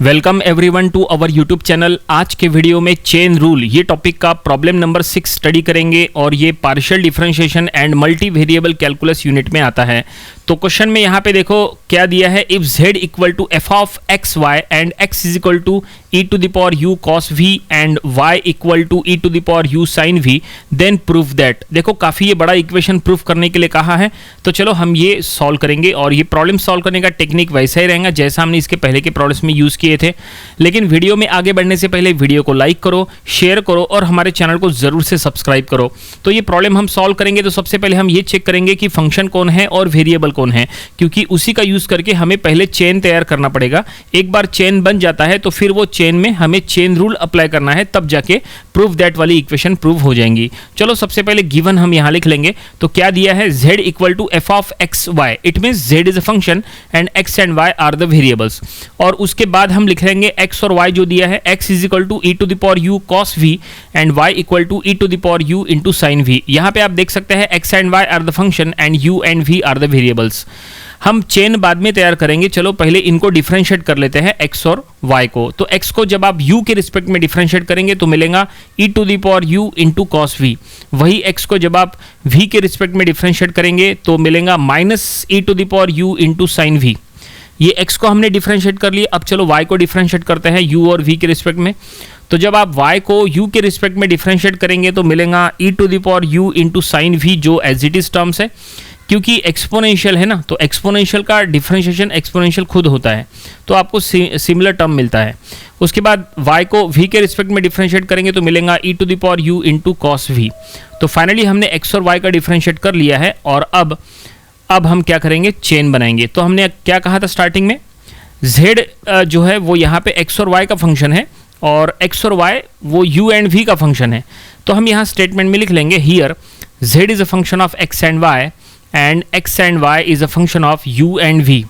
Welcome everyone to our YouTube channel. आज के video में चेन रूल ये टॉपिक का प्रॉब्लम नंबर 6 स्टडी करेंगे और ये partial differentiation and multivariable calculus unit में आता है। तो क्वेश्चन में यहाँ पे देखो क्या दिया है, if z equal to F of X Y and x is equal to e to the power u cos v and y equal to e to the power u sin v then proof that. देखो काफ़ी ये बड़ा equation proof करने के लिए कहा है, तो चलो हम ये सॉल्व करेंगे और ये प्रॉब्लम सॉल्व करने का टेक्निक वैसा ही रहेगा जैसा हमने इसके पहले के प्रॉब्लम्स में यूज़ किए थे। लेकिन वीडियो में आगे बढ़ने से पहले वीडियो को लाइक करो, शेयर करो और हमारे चैनल को ज़रूर से सब्सक्राइब करो। तो ये प्रॉब्लम हम सॉल्व करेंगे तो सबसे पहले हम ये चेक करेंगे कि फंक्शन कौन है और वेरिएबल कौन है, क्योंकि उसी का यूज़ करके हमें पहले चेन तैयार करना पड़ेगा। एक बार चेन बन जाता है तो फिर वो चेन में हमें चेन रूल अप्लाई करना है, तब जाके प्रूफ दैट वाली इक्वेशन प्रूव हो जाएंगी। चलो सबसे पहले गिवन हम यहाँ लिख लेंगे। तो क्या दिया है, z equal to F of X Y, it means z is a function and x and y are the variables. और उसके बाद हम लिख लेंगे x और y जो दिया है, x is equal to e to the power u cos v and y equal to e to the power u into sine v। यहाँ पे आप देख सकते हैं x and y are the function and u and v are the variables. हम chain बाद में तैयार करेंगे, चलो पहले इनको डिफरेंशिएट कर लेते हैं x और y को। तो x को जब आप u के रिस्पेक्ट में डिफरेंशिएट करेंगे तो मिलेगा e to the power u into cos v। वही x को जब आप v के रिस्पेक्ट में डिफरेंशिएट करेंगे तो मिलेगा minus e to the power u into sine v। ये x को हमने डिफरेंशिएट कर लिया, अब चलो y को डिफरेंशिएट करते हैं u और v के रिस्पेक्ट में। तो जब आप y को u के रिस्पेक्ट में डिफरेंशिएट करेंगे तो मिलेगा e to the power u into sine v, जो एज इट इज टर्म्स है। क्योंकि एक्सपोनेंशियल है ना, तो एक्सपोनेंशियल का डिफरेंशिएशन एक्सपोनेंशियल खुद होता है, तो आपको सिमिलर टर्म मिलता है। उसके बाद y को v के रिस्पेक्ट में डिफरेंशिएट करेंगे तो मिलेगा e to the power u into cos v। तो फाइनली हमने x और y का डिफरेंशिएट कर लिया है और अब हम क्या करेंगे, चेन बनाएंगे। तो हमने क्या कहा था स्टार्टिंग में, z जो है वो यहाँ पे x और y का फंक्शन है और x और y वो u एंड v का फंक्शन है। तो हम यहाँ स्टेटमेंट में लिख लेंगे, here z is a function of x and y and x and y is a function of u and v।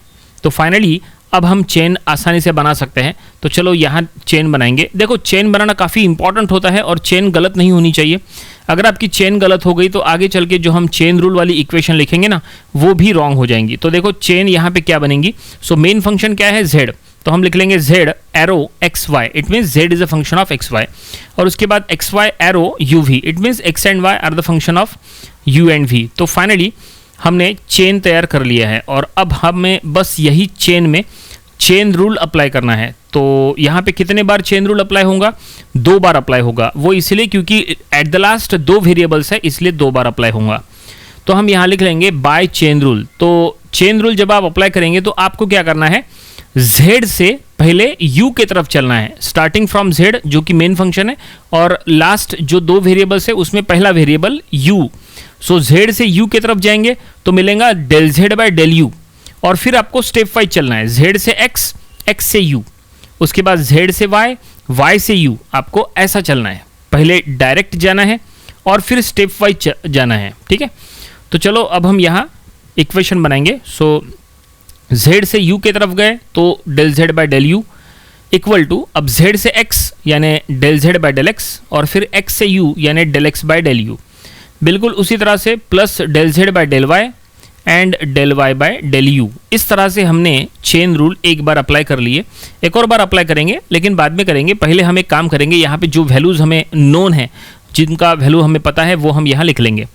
तो फाइनली अब हम चेन आसानी से बना सकते हैं। तो चलो यहाँ चेन बनाएंगे। देखो चेन बनाना काफ़ी इंपॉर्टेंट होता है और चेन गलत नहीं होनी चाहिए। अगर आपकी चेन गलत हो गई तो आगे चल के जो हम चेन रूल वाली इक्वेशन लिखेंगे ना, वो भी रॉन्ग हो जाएंगी। तो देखो चेन यहाँ पे क्या बनेंगी, सो मेन फंक्शन क्या है, z। तो हम लिख लेंगे z arrow X Y, it means z is a function of X Y. और उसके बाद X Y arrow u v, it means x and y are the function of u and v। तो finally हमने chain तैयार कर लिया है और अब हमें बस यही चेन में चेन रूल अप्लाई करना है। तो यहाँ पे कितने बार चेन रूल अप्लाई होगा, 2 बार अप्लाई होगा। वो इसलिए क्योंकि एट द लास्ट 2 वेरिएबल्स है, इसलिए 2 बार अप्लाई होगा। तो हम यहाँ लिख लेंगे बाय चेन रूल। तो चेन रूल जब आप अप्लाई करेंगे तो आपको क्या करना है, z से पहले u के तरफ चलना है, स्टार्टिंग फ्रॉम z जो कि मेन फंक्शन है और लास्ट जो 2 वेरिएबल्स है उसमें पहला वेरिएबल u। सो z से u की तरफ जाएंगे तो मिलेगा del z by del u और फिर आपको स्टेप वाइज चलना है, z से x, x से u, उसके बाद z से y, y से u। आपको ऐसा चलना है, पहले डायरेक्ट जाना है और फिर स्टेप वाइज जाना है, ठीक है। तो चलो अब हम यहाँ इक्वेशन बनाएंगे। सो z से u की तरफ गए तो del z by del u equal to, अब z से x यानी del z by del x और फिर x से u यानी del x by del u। बिल्कुल उसी तरह से plus del z by del y and del y by del u। इस तरह से हमने चेन रूल एक बार अप्लाई कर लिए, एक और बार अप्लाई करेंगे लेकिन बाद में करेंगे। पहले हम एक काम करेंगे, यहाँ पे जो वैल्यूज़ हमें नोन है, जिनका वैल्यू हमें पता है, वो हम यहाँ लिख लेंगे।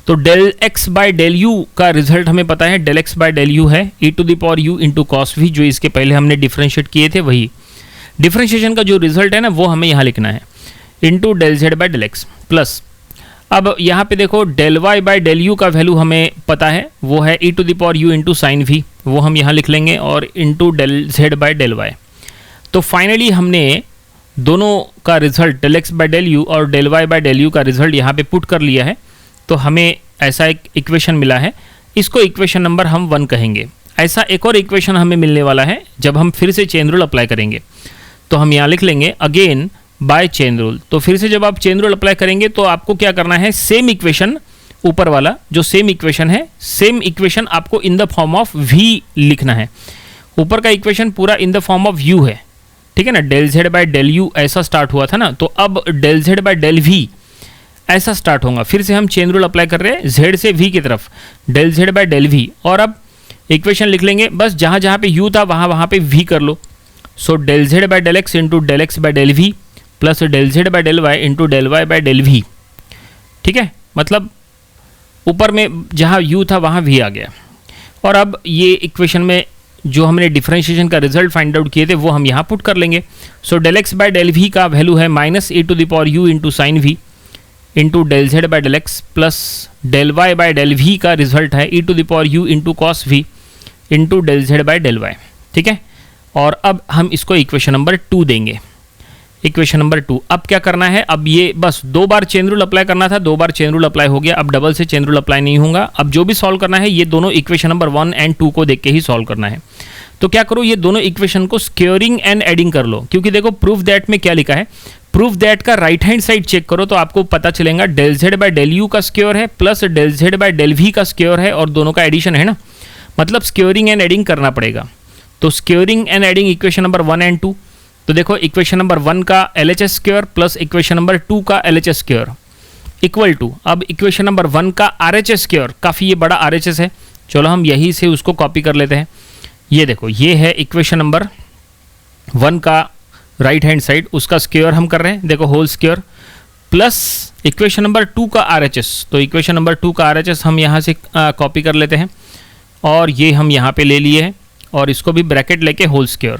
तो del x by del u का रिजल्ट हमें पता है, del x by del u है e to the power u into cos v, जो इसके पहले हमने डिफरेंशिएट किए थे। वही डिफरेंशिएशन का जो रिजल्ट है ना, वो हमें यहाँ लिखना है, into del z by del x plus, अब यहाँ पे देखो del y by del u का वैल्यू हमें पता है, वो है e to the power u into sine v, वो हम यहाँ लिख लेंगे और into del z by del y। तो फाइनली हमने दोनों का result del x by del u और del y by del u का रिजल्ट यहाँ पे पुट कर लिया है। तो हमें ऐसा एक इक्वेशन मिला है, इसको इक्वेशन नंबर हम 1 कहेंगे। ऐसा एक और इक्वेशन हमें मिलने वाला है जब हम फिर से चेन रूल अप्लाई करेंगे। तो हम यहाँ लिख लेंगे अगेन बाय चेन रूल। तो फिर से जब आप चेन रूल अप्लाई करेंगे तो आपको क्या करना है, सेम इक्वेशन, ऊपर वाला जो सेम इक्वेशन है, सेम इक्वेशन आपको in the form of v लिखना है। ऊपर का इक्वेशन पूरा in the form of u है, ठीक है ना। Del z by del u ऐसा स्टार्ट हुआ था ना, तो अब del z by del v ऐसा स्टार्ट होगा। फिर से हम चेन रूल अप्लाई कर रहे हैं, z से v की तरफ, del z by del v। और अब इक्वेशन लिख लेंगे, बस जहाँ जहाँ पे u था वहाँ पे v कर लो। So del z by del x into del x by del v plus del z by del y into del y by del v. ठीक है, मतलब ऊपर में जहाँ u था वहाँ v आ गया। और अब ये इक्वेशन में जो हमने डिफरेंशिएशन का रिजल्ट फाइंड आउट किए थे वो हम यहाँ पुट कर लेंगे। So del x by del v का वैल्यू है minus a to the power u into sine v into del z by del x plus del y by del v का रिजल्ट है e to the power u into cos v into del z by del y. ठीक है, और अब हम इसको equation number 2 देंगे। Equation number 2, अब क्या करना है, अब ये बस 2 बार चेन रूल अप्लाई करना था, 2 बार चेन रूल अप्लाई हो गया, अब डबल से चेन रूल अप्लाई नहीं होगा। अब जो भी सॉल्व करना है ये दोनों इक्वेशन नंबर 1 एंड 2 को देख के ही सॉल्व करना है। तो क्या करो, ये दोनों इक्वेशन को स्क्वेयरिंग एंड एडिंग कर लो, क्योंकि देखो प्रूफ दैट में क्या लिखा है, प्रूफ दैट का राइट हैंड साइड चेक करो तो आपको पता चलेगा del z by del u का स्क्वेयर है plus del z by del v का स्क्वेयर है और दोनों का एडिशन है ना, मतलब स्क्वेयरिंग एंड एडिंग करना पड़ेगा। तो squaring and adding equation number 1 and 2, तो देखो इक्वेशन नंबर 1 का LHS square plus equation number 2 का LHS स्क्वायर इक्वल टू, अब इक्वेशन नंबर 1 का RHS स्क्वायर, काफ़ी ये बड़ा RHS है, चलो हम यही से उसको कॉपी कर लेते हैं। ये देखो ये है इक्वेशन नंबर 1 का राइट हैंड साइड, उसका स्क्वायर हम कर रहे हैं, देखो whole square plus equation number 2 का RHS, तो इक्वेशन नंबर 2 का RHS हम यहाँ से कॉपी कर लेते हैं और ये हम यहाँ पे ले लिए हैं और इसको भी ब्रैकेट लेके होल स्क्वायर।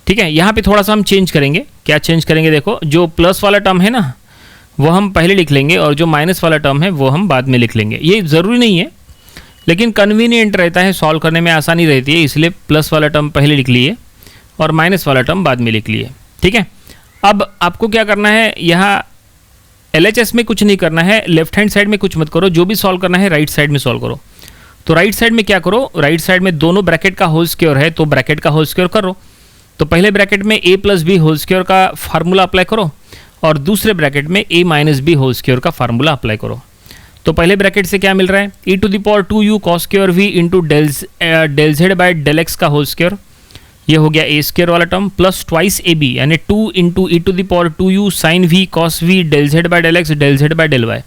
ठीक है, यहाँ पे थोड़ा सा हम चेंज करेंगे, क्या चेंज करेंगे, देखो जो प्लस वाला टर्म है ना वो हम पहले लिख लेंगे और जो माइनस वाला टर्म है वो हम बाद में लिख लेंगे। ये ज़रूरी नहीं है लेकिन कन्वीनियंट रहता है, सॉल्व करने में आसानी रहती है, इसलिए प्लस वाला टर्म पहले लिख लिए और माइनस वाला टर्म बाद में लिख लिए। ठीक है, अब आपको क्या करना है, यहाँ LHS में कुछ नहीं करना है, लेफ्ट हैंड साइड में कुछ मत करो, जो भी सॉल्व करना है राइट साइड में सॉल्व करो। तो राइट साइड में क्या करो, राइट साइड में दोनों ब्रैकेट का होल स्क्वायर है तो ब्रैकेट का होल स्क्वायर करो। तो पहले ब्रैकेट में a plus b whole square का फार्मूला अप्लाई करो और दूसरे ब्रैकेट में a minus b whole square का फार्मूला अप्लाई करो। तो पहले ब्रैकेट से क्या मिल रहा है, e to the power 2u cos square v into del z by del x का होल स्क्वायर, ये हो गया a स्क्वायर वाला टर्म प्लस ट्वाइस ab यानी 2 into e to the power 2u sine v cos v del z by del x del z by del y.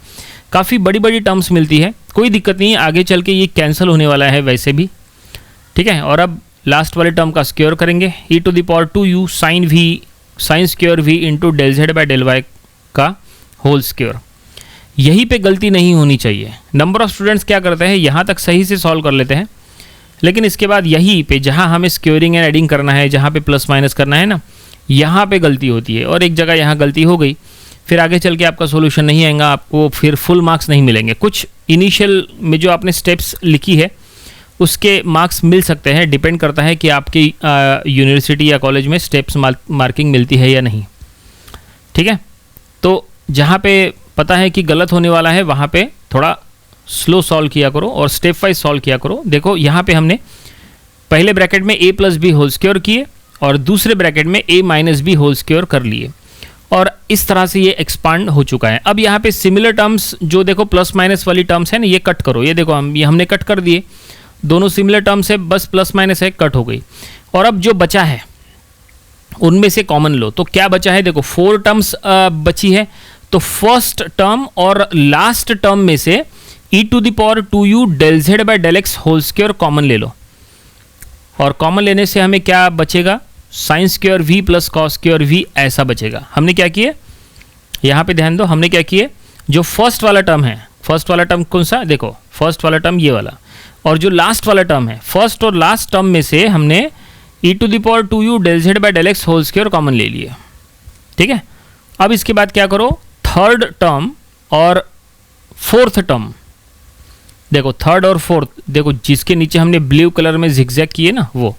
काफ़ी बड़ी बड़ी terms मिलती है, कोई दिक्कत नहीं है, आगे चल के ये कैंसिल होने वाला है वैसे भी। ठीक है, और अब लास्ट वाले टर्म का स्क्वायर करेंगे, e to the power 2u sine v sine square v into del z by del y का होल स्क्वायर। यहीं पे गलती नहीं होनी चाहिए। नंबर ऑफ स्टूडेंट्स क्या करते हैं, यहाँ तक सही से सॉल्व कर लेते हैं, लेकिन इसके बाद यहीं पे जहाँ हमें स्क्वेयरिंग एंड एडिंग करना है, जहाँ पे प्लस माइनस करना है ना, यहाँ पे गलती होती है और एक जगह यहाँ गलती हो गई, फिर आगे चल के आपका सोल्यूशन नहीं आएगा, आपको फिर फुल मार्क्स नहीं मिलेंगे। कुछ इनिशियल में जो आपने स्टेप्स लिखी है उसके मार्क्स मिल सकते हैं, डिपेंड करता है कि आपकी यूनिवर्सिटी या कॉलेज में स्टेप्स मार्किंग मिलती है या नहीं। ठीक है, तो जहाँ पे पता है कि गलत होने वाला है वहाँ पे थोड़ा स्लो सॉल्व किया करो और स्टेप वाइज सॉल्व किया करो। देखो यहाँ पे हमने पहले ब्रैकेट में a plus b whole square किए और दूसरे ब्रैकेट में a minus b whole square कर लिए और इस तरह से ये एक्सपांड हो चुका है। अब यहाँ पे सिमिलर टर्म्स जो देखो प्लस माइनस वाली टर्म्स है ना, ये कट करो, ये देखो हमने कट कर दिए, दोनों सिमिलर टर्म्स है, बस प्लस माइनस है, कट हो गई। और अब जो बचा है उनमें से कॉमन लो, तो क्या बचा है, देखो 4 टर्म्स बची है, तो फर्स्ट टर्म और लास्ट टर्म में से e to the power 2u del z by del x whole square common ले लो और कॉमन लेने से हमें क्या बचेगा, sine square v plus cos square v ऐसा बचेगा। हमने क्या किए, यहाँ पे ध्यान दो, हमने क्या किए, जो फर्स्ट वाला टर्म है, फर्स्ट वाला टर्म कौन सा, देखो फर्स्ट वाला टर्म ये वाला, और जो लास्ट वाला टर्म है, फर्स्ट और लास्ट टर्म में से हमने e to the power 2u del z by del x whole square common ले लिए। ठीक है, अब इसके बाद क्या करो, थर्ड टर्म और फोर्थ टर्म, देखो थर्ड और फोर्थ, देखो जिसके नीचे हमने ब्लू कलर में जिगजैग किए ना, वो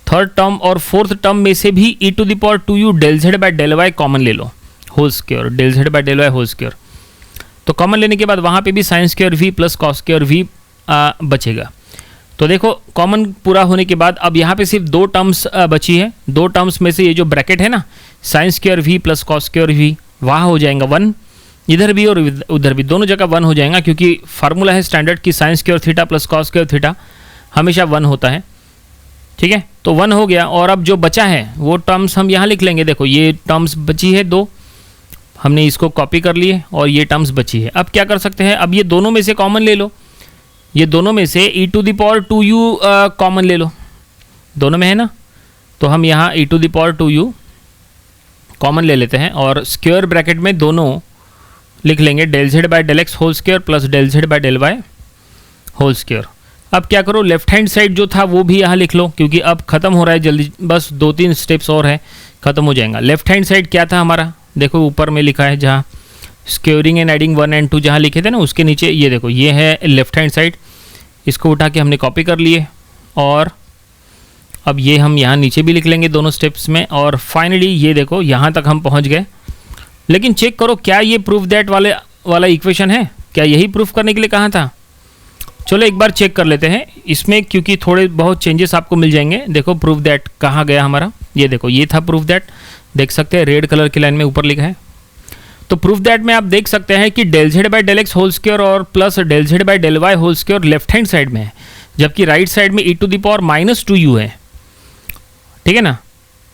थर्ड टर्म और फोर्थ टर्म में से भी e to the power 2u del z by del y common ले लो, whole square del z by del y whole square. तो कॉमन लेने के बाद वहाँ पे भी sine square v plus cos square v बचेगा। तो देखो कॉमन पूरा होने के बाद अब यहाँ पे सिर्फ 2 टर्म्स बची है, 2 टर्म्स में से ये जो ब्रैकेट है ना, sign square v plus cos square v, वहाँ हो जाएगा 1, इधर भी और उधर भी दोनों जगह 1 हो जाएगा, क्योंकि फार्मूला है स्टैंडर्ड की sine square theta plus cos square theta हमेशा 1 होता है। ठीक है, तो 1 हो गया और अब जो बचा है वो टर्म्स हम यहाँ लिख लेंगे। देखो ये टर्म्स बची है 2, हमने इसको कॉपी कर लिए और ये टर्म्स बची है। अब क्या कर सकते हैं, अब ये दोनों में से कॉमन ले लो, ये दोनों में से e to the power 2u common ले लो, दोनों में है ना, तो हम यहाँ e to the power 2u common ले लेते हैं और स्क्वायर ब्रैकेट में दोनों लिख लेंगे del z by del x whole square plus del z by del y whole square. अब क्या करो, लेफ्ट हैंड साइड जो था वो भी यहाँ लिख लो, क्योंकि अब खत्म हो रहा है जल्दी, बस 2-3 स्टेप्स और है, खत्म हो जाएगा। लेफ्ट हैंड साइड क्या था हमारा, देखो ऊपर में लिखा है जहाँ स्क्वेयरिंग एंड एडिंग 1 और 2 जहाँ लिखे थे ना, उसके नीचे ये देखो ये है लेफ्ट हैंड साइड। इसको उठा के हमने कॉपी कर लिए और अब ये हम यहाँ नीचे भी लिख लेंगे दोनों स्टेप्स में। और फाइनली ये देखो यहाँ तक हम पहुँच गए। लेकिन चेक करो क्या ये प्रूफ दैट वाला इक्वेशन है, क्या यही प्रूफ करने के लिए कहा था? चलो एक बार चेक कर लेते हैं इसमें, क्योंकि थोड़े बहुत चेंजेस आपको मिल जाएंगे। देखो प्रूफ दैट कहाँ गया हमारा, ये देखो ये था प्रूफ दैट, देख सकते हैं रेड कलर की लाइन में ऊपर लिखा है। तो प्रूफ दैट में आप देख सकते हैं कि del z by del x whole square और plus del z by del y whole square left hand side में है, जबकि राइट साइड में e to the power -2u है, ठीक है ना।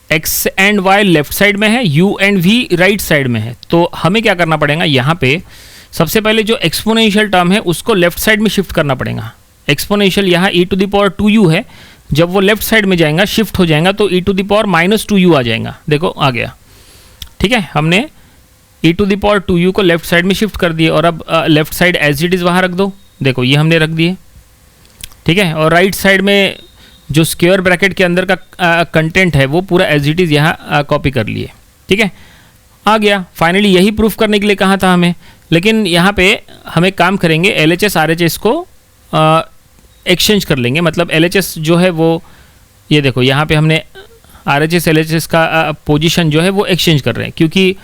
x and y left side में है, u and v right side में है। तो हमें क्या करना पड़ेगा, यहाँ पे सबसे पहले जो एक्सपोनेंशियल टर्म है उसको लेफ्ट साइड में शिफ्ट करना पड़ेगा। एक्सपोनेंशियल यहाँ e to the power 2u है, जब वो लेफ्ट साइड में जाएगा शिफ्ट हो जाएगा तो e to the power -2u आ जाएगा। देखो आ गया, ठीक है। हमने e to the power 2u को लेफ्ट साइड में शिफ्ट कर दिए और अब left side as it is वहाँ रख दो, देखो ये हमने रख दिए, ठीक है। और राइट साइड में जो स्क्वायर ब्रैकेट के अंदर का कंटेंट है वो पूरा एज इट इज़ यहाँ कॉपी कर लिए, ठीक है, आ गया। फाइनली यही प्रूफ करने के लिए कहा था हमें, लेकिन यहाँ पे हमें काम करेंगे LHS RHS को एक्सचेंज कर लेंगे। मतलब LHS जो है वो ये देखो यहाँ पे हमने RHS LHS का पोजीशन जो है वो एक्सचेंज कर रहे हैं, क्योंकि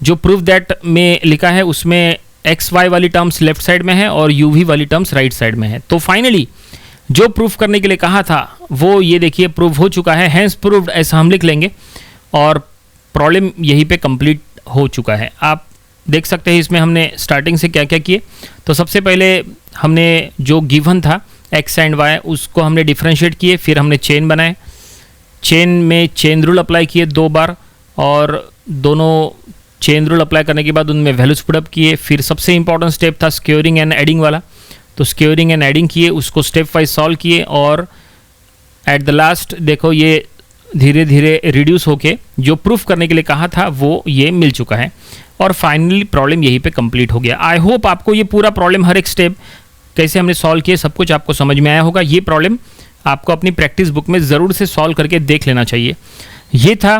जो प्रूफ दैट में लिखा है उसमें XY वाली टर्म्स लेफ्ट साइड में है और UV वाली टर्म्स राइट साइड में है। तो फाइनली जो प्रूफ करने के लिए कहा था वो ये देखिए प्रूफ हो चुका है, हैंस प्रूव्ड ऐसा हम लिख लेंगे और प्रॉब्लम यहीं पे कंप्लीट हो चुका है। आप देख सकते हैं इसमें हमने स्टार्टिंग से क्या क्या किए। तो सबसे पहले हमने जो गिवन था x एंड y उसको हमने डिफरेंशिएट किए, फिर हमने चेन बनाए, चेन में चेन रूल अप्लाई किए 2 बार और दोनों चेन रूल अप्लाई करने के बाद उनमें वैल्यूज पुट अप किए। फिर सबसे इंपॉर्टेंट स्टेप था स्क्वेयरिंग एंड एडिंग वाला, तो स्क्वेयरिंग एंड एडिंग किए, उसको स्टेप वाइज सॉल्व किए और एट द लास्ट देखो ये धीरे धीरे रिड्यूस होके जो प्रूफ करने के लिए कहा था वो ये मिल चुका है और फाइनली प्रॉब्लम यहीं पे कंप्लीट हो गया। आई होप आपको ये पूरा प्रॉब्लम हर एक स्टेप कैसे हमने सॉल्व किए सब कुछ आपको समझ में आया होगा। ये प्रॉब्लम आपको अपनी प्रैक्टिस बुक में ज़रूर से सॉल्व करके देख लेना चाहिए। ये था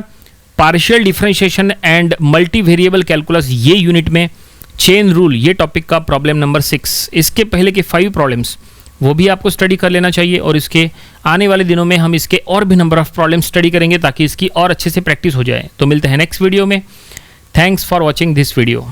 partial differentiation and multivariable calculus, ये यूनिट में चेन रूल, ये टॉपिक का प्रॉब्लम नंबर 6। इसके पहले के 5 प्रॉब्लम्स वो भी आपको स्टडी कर लेना चाहिए और इसके आने वाले दिनों में हम इसके और भी नंबर ऑफ प्रॉब्लम स्टडी करेंगे ताकि इसकी और अच्छे से प्रैक्टिस हो जाए। तो मिलते हैं नेक्स्ट वीडियो में। Thanks for watching this video.